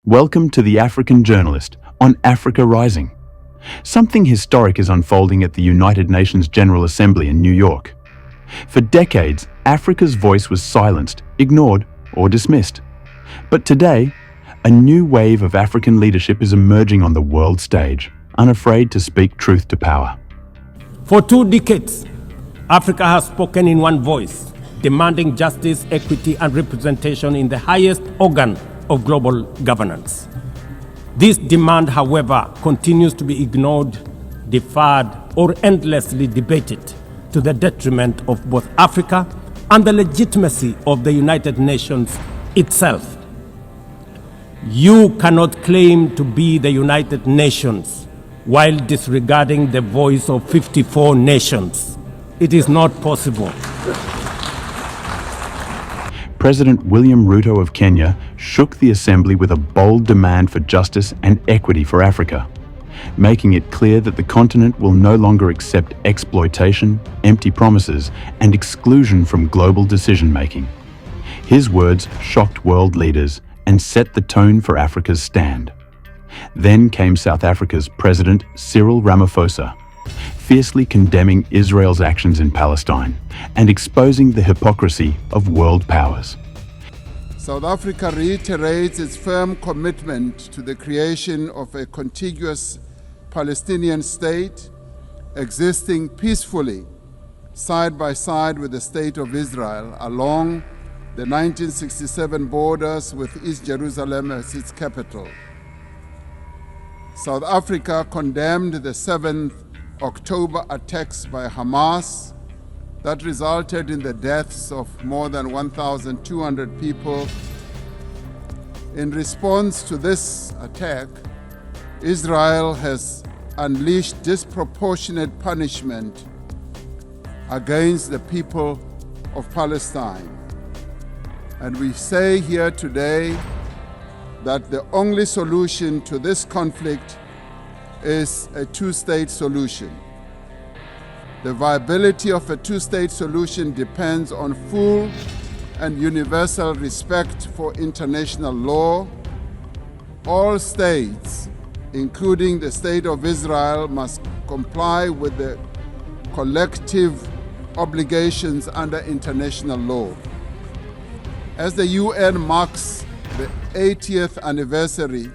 Welcome to The African Journalist on Africa Rising. Something historic is unfolding at the United Nations General Assembly in New York. For decades, Africa's voice was silenced, ignored, or dismissed. But today, a new wave of African leadership is emerging on the world stage, unafraid to speak truth to power. For 2 decades, Africa has spoken in one voice, demanding justice, equity, and representation in the highest organ of global governance. This demand, however, continues to be ignored, deferred, or endlessly debated to the detriment of both Africa and the legitimacy of the United Nations itself. You cannot claim to be the United Nations while disregarding the voice of 54 nations. It is not possible. President William Ruto of Kenya shook the assembly with a bold demand for justice and equity for Africa, making it clear that the continent will no longer accept exploitation, empty promises, and exclusion from global decision-making. His words shocked world leaders and set the tone for Africa's stand. Then came South Africa's President Cyril Ramaphosa, fiercely condemning Israel's actions in Palestine and exposing the hypocrisy of world powers. South Africa reiterates its firm commitment to the creation of a contiguous Palestinian state existing peacefully side by side with the State of Israel along the 1967 borders with East Jerusalem as its capital. South Africa condemned the 7th October attacks by Hamas that resulted in the deaths of more than 1,200 people. In response to this attack, Israel has unleashed disproportionate punishment against the people of Palestine. And we say here today that the only solution to this conflict is a two-state solution. The viability of a two-state solution depends on full and universal respect for international law. All states, including the State of Israel, must comply with the collective obligations under international law. As the UN marks the 80th anniversary,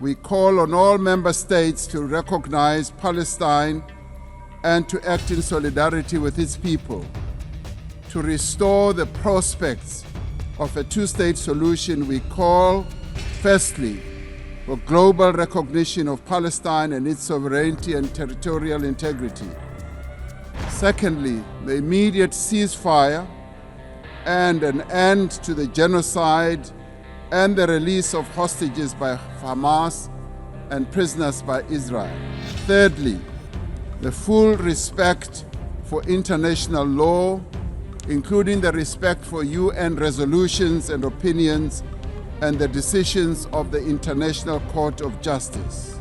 we call on all member states to recognize Palestine and to act in solidarity with its people. To restore the prospects of a two-state solution, we call, firstly, for global recognition of Palestine and its sovereignty and territorial integrity. Secondly, the immediate ceasefire and an end to the genocide and the release of hostages by Hamas and prisoners by Israel. Thirdly, the full respect for international law, including the respect for UN resolutions and opinions and the decisions of the International Court of Justice.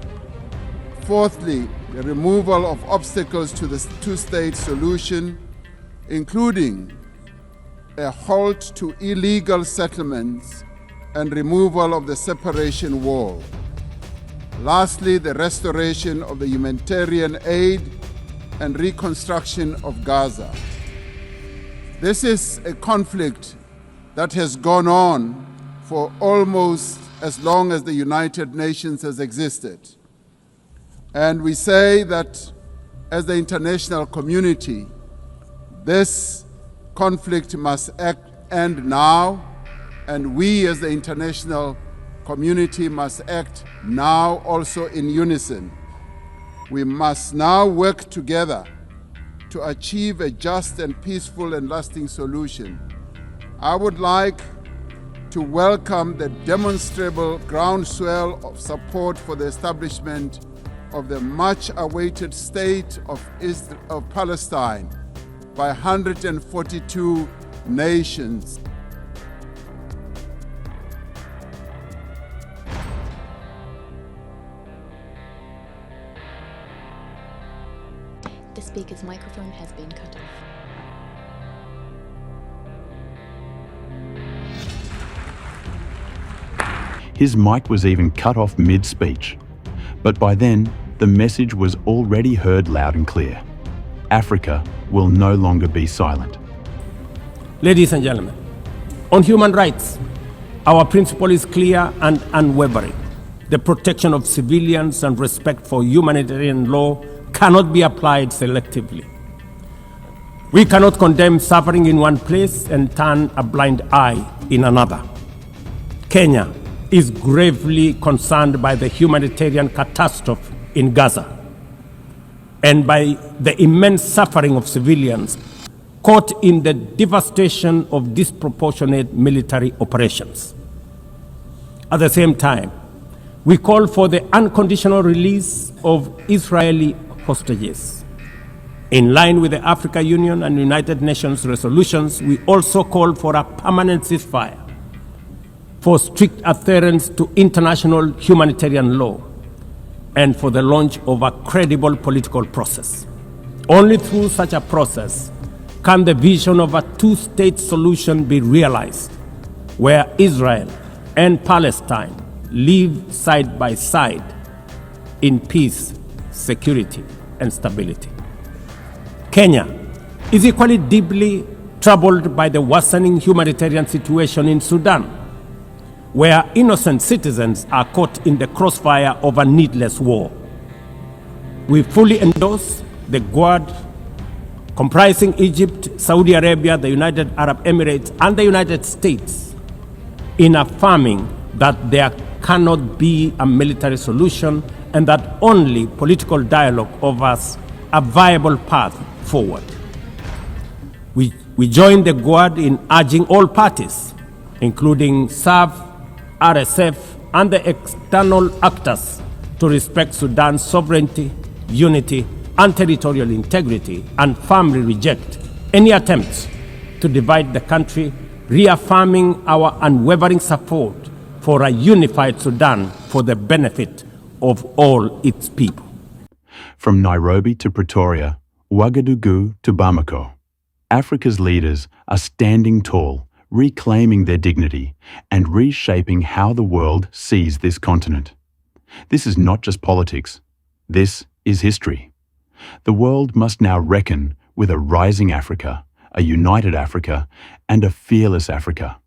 Fourthly, the removal of obstacles to the two-state solution, including a halt to illegal settlements and removal of the separation wall. Lastly, the restoration of the humanitarian aid and reconstruction of Gaza. This is a conflict that has gone on for almost as long as the United Nations has existed. And we say that as the international community, this conflict must end now, and we as the international community must act now also in unison. We must now work together to achieve a just and peaceful and lasting solution. I would like to welcome the demonstrable groundswell of support for the establishment of the much-awaited state of Palestine by 142 nations. The speaker's microphone has been cut off. His mic was even cut off mid-speech. But by then, the message was already heard loud and clear. Africa will no longer be silent. Ladies and gentlemen, on human rights, our principle is clear and unwavering. The protection of civilians and respect for humanitarian law cannot be applied selectively. We cannot condemn suffering in one place and turn a blind eye in another. Kenya is gravely concerned by the humanitarian catastrophe in Gaza and by the immense suffering of civilians caught in the devastation of disproportionate military operations. At the same time, we call for the unconditional release of Israeli hostages. In line with the African Union and United Nations resolutions, we also call for a permanent ceasefire, for strict adherence to international humanitarian law, and for the launch of a credible political process. Only through such a process can the vision of a two-state solution be realized, where Israel and Palestine live side by side in peace, security, and stability. Kenya is equally deeply troubled by the worsening humanitarian situation in Sudan, where innocent citizens are caught in the crossfire of a needless war. We fully endorse the Quad, comprising Egypt, Saudi Arabia, the United Arab Emirates, and the United States, in affirming that there cannot be a military solution and that only political dialogue offers a viable path forward. We join the Quad in urging all parties, including SAF, RSF, and the external actors, to respect Sudan's sovereignty, unity, and territorial integrity, and firmly reject any attempts to divide the country, reaffirming our unwavering support for a unified Sudan for the benefit of all its people. From Nairobi to Pretoria, Ouagadougou to Bamako, Africa's leaders are standing tall, reclaiming their dignity and reshaping how the world sees this continent. This is not just politics. This is history. The world must now reckon with a rising Africa, a united Africa, and a fearless Africa.